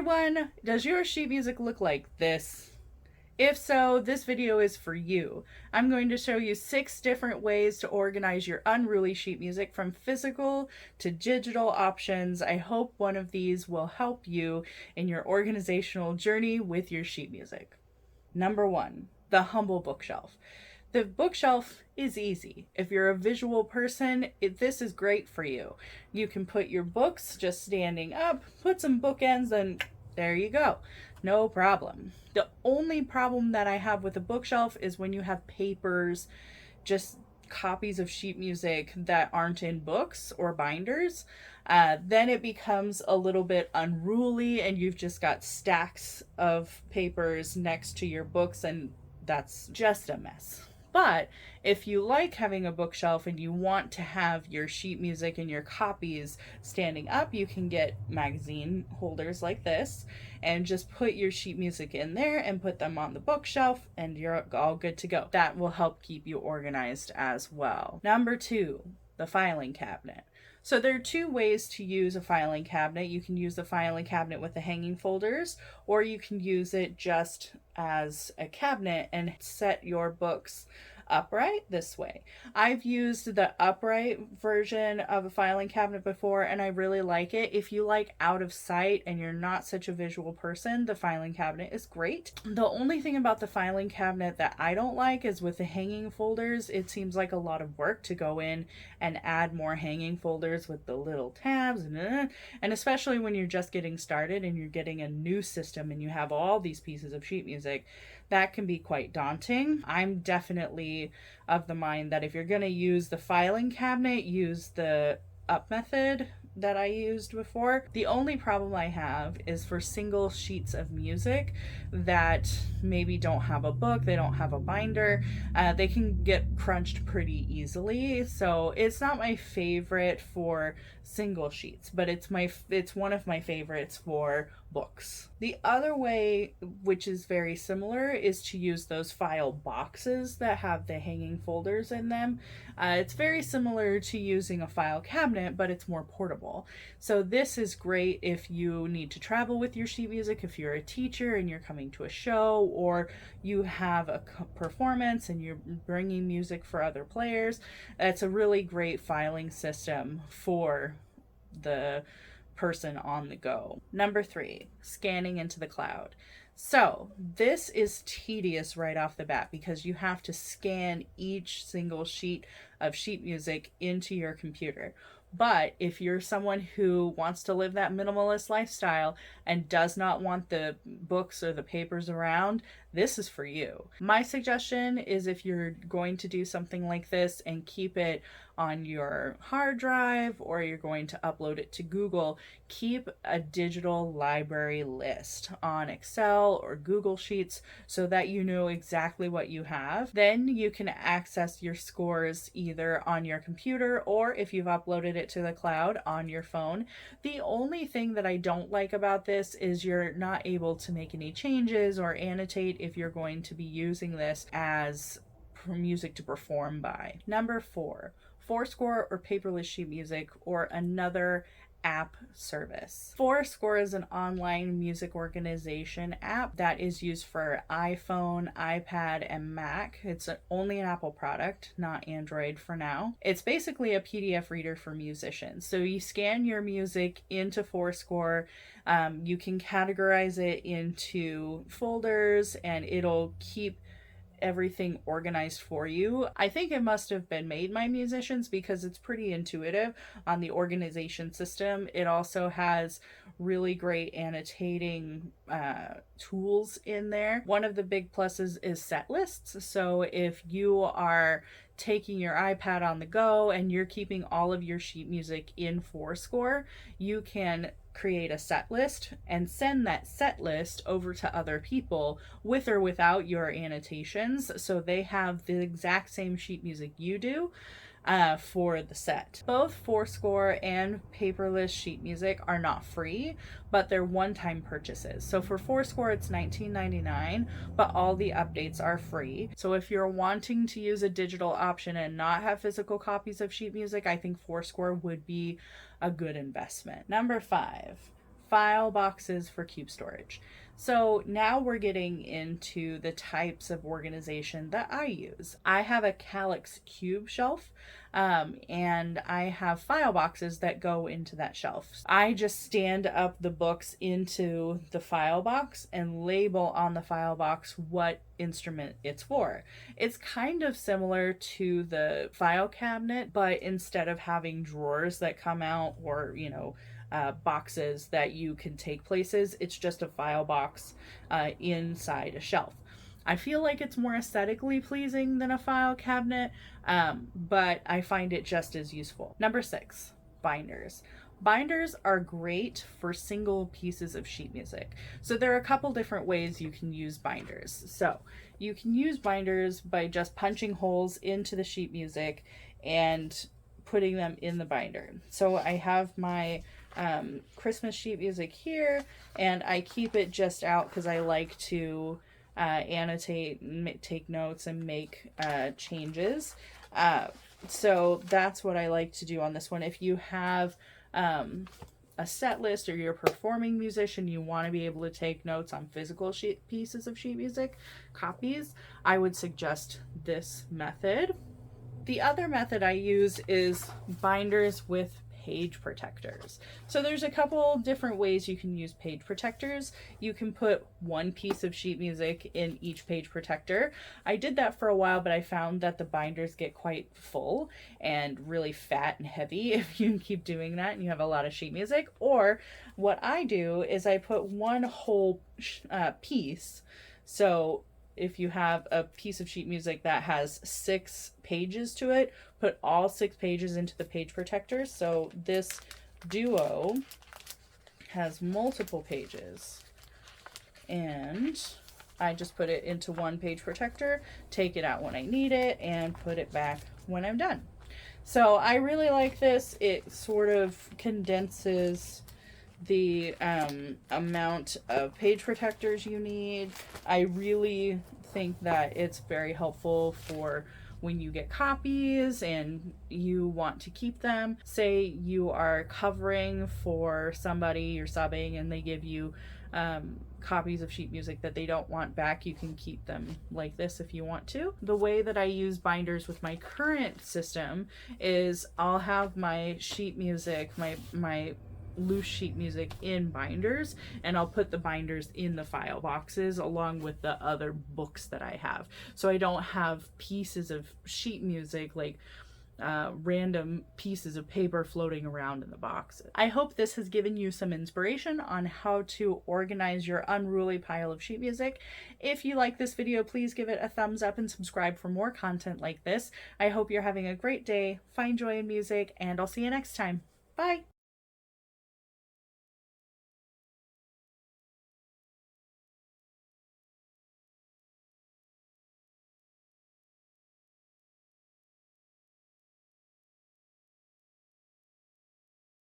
everyone, does your sheet music look like this? If so, this video is for you. I'm going to show you 6 different ways to organize your unruly sheet music from physical to digital options. I hope one of these will help you in your organizational journey with your sheet music. Number 1, the humble bookshelf. The bookshelf is easy. If you're a visual person, this is great for you. You can put your books just standing up, put some bookends, and there you go. No problem. The only problem that I have with a bookshelf is when you have papers, just copies of sheet music that aren't in books or binders. Then it becomes a little bit unruly and you've just got stacks of papers next to your books, and that's just a mess. But if you like having a bookshelf and you want to have your sheet music and your copies standing up, you can get magazine holders like this and just put your sheet music in there and put them on the bookshelf, and you're all good to go. That will help keep you organized as well. Number 2, the filing cabinet. So there are 2 ways to use a filing cabinet. You can use the filing cabinet with the hanging folders, or you can use it just as a cabinet and set your books upright this way. I've used the upright version of a filing cabinet before and I really like it. If you like out of sight and you're not such a visual person, the filing cabinet is great. The only thing about the filing cabinet that I don't like is with the hanging folders, it seems like a lot of work to go in and add more hanging folders with the little tabs, and especially when you're just getting started and you're getting a new system and you have all these pieces of sheet music, that can be quite daunting. I'm definitely of the mind that if you're going to use the filing cabinet, use the up method that I used before. The only problem I have is for single sheets of music that maybe don't have a book, they don't have a binder, they can get crunched pretty easily. So it's not my favorite for single sheets, but it's one of my favorites for books. The other way, which is very similar, is to use those file boxes that have the hanging folders in them. It's very similar to using a file cabinet, but it's more portable. So this is great if you need to travel with your sheet music, if you're a teacher and you're coming to a show, or you have a performance and you're bringing music for other players. It's a really great filing system for the person on the go. Number 3, scanning into the cloud. So this is tedious right off the bat because you have to scan each single sheet of sheet music into your computer. But if you're someone who wants to live that minimalist lifestyle and does not want the books or the papers around, this is for you. My suggestion is, if you're going to do something like this and keep it on your hard drive or you're going to upload it to Google, keep a digital library list on Excel or Google Sheets so that you know exactly what you have. Then you can access your scores either on your computer or, if you've uploaded it to the cloud, on your phone. The only thing that I don't like about this is you're not able to make any changes or annotate if you're going to be using this as music to perform by. Number 4, Foursquare or paperless sheet music or another app service. Foursquare is an online music organization app that is used for iPhone, iPad, and Mac. It's only an Apple product, not Android for now. It's basically a PDF reader for musicians. So you scan your music into Foursquare, you can categorize it into folders, and it'll keep everything organized for you. I think it must have been made by musicians because it's pretty intuitive on the organization system. It also has really great annotating tools in there. One of the big pluses is set lists. So if you are taking your iPad on the go and you're keeping all of your sheet music in Foursquare, you can create a set list and send that set list over to other people with or without your annotations, so they have the exact same sheet music you do for the set. Both Foursquare and paperless sheet music are not free, but they're one-time purchases. So for Foursquare, it's $19.99, but all the updates are free. So if you're wanting to use a digital option and not have physical copies of sheet music, I think Foursquare would be a good investment. Number 5, file boxes for cube storage. So now we're getting into the types of organization that I use. I have a Calyx cube shelf, and I have file boxes that go into that shelf. I just stand up the books into the file box and label on the file box what instrument it's for. It's kind of similar to the file cabinet, but instead of having drawers that come out, or boxes that you can take places, it's just a file box inside a shelf. I feel like it's more aesthetically pleasing than a file cabinet, but I find it just as useful. Number 6, binders. Binders are great for single pieces of sheet music. So there are a couple different ways you can use binders. So you can use binders by just punching holes into the sheet music and putting them in the binder. So I have my Christmas sheet music here, and I keep it just out because I like to annotate, take notes, and make changes. So that's what I like to do on this one. If you have a set list, or you're a performing musician, you want to be able to take notes on physical pieces of sheet music, copies, I would suggest this method. The other method I use is binders with page protectors. So there's a couple different ways you can use page protectors. You can put one piece of sheet music in each page protector. I did that for a while, but I found that the binders get quite full and really fat and heavy if you keep doing that and you have a lot of sheet music. Or what I do is I put one whole piece. So if you have a piece of sheet music that has 6 pages to it, put all 6 pages into the page protector. So this duo has multiple pages, and I just put it into one page protector, take it out when I need it, and put it back when I'm done. So I really like this. It sort of condenses the amount of page protectors you need. I really think that it's very helpful for when you get copies and you want to keep them. Say you are covering for somebody, you're subbing, and they give you copies of sheet music that they don't want back, you can keep them like this if you want to. The way that I use binders with my current system is I'll have my sheet music, my loose sheet music in binders, and I'll put the binders in the file boxes along with the other books that I have, so I don't have pieces of sheet music, like random pieces of paper floating around in the boxes. I hope this has given you some inspiration on how to organize your unruly pile of sheet music. If you like this video, please give it a thumbs up and subscribe for more content like this. I hope you're having a great day, find joy in music, and I'll see you next time. Bye!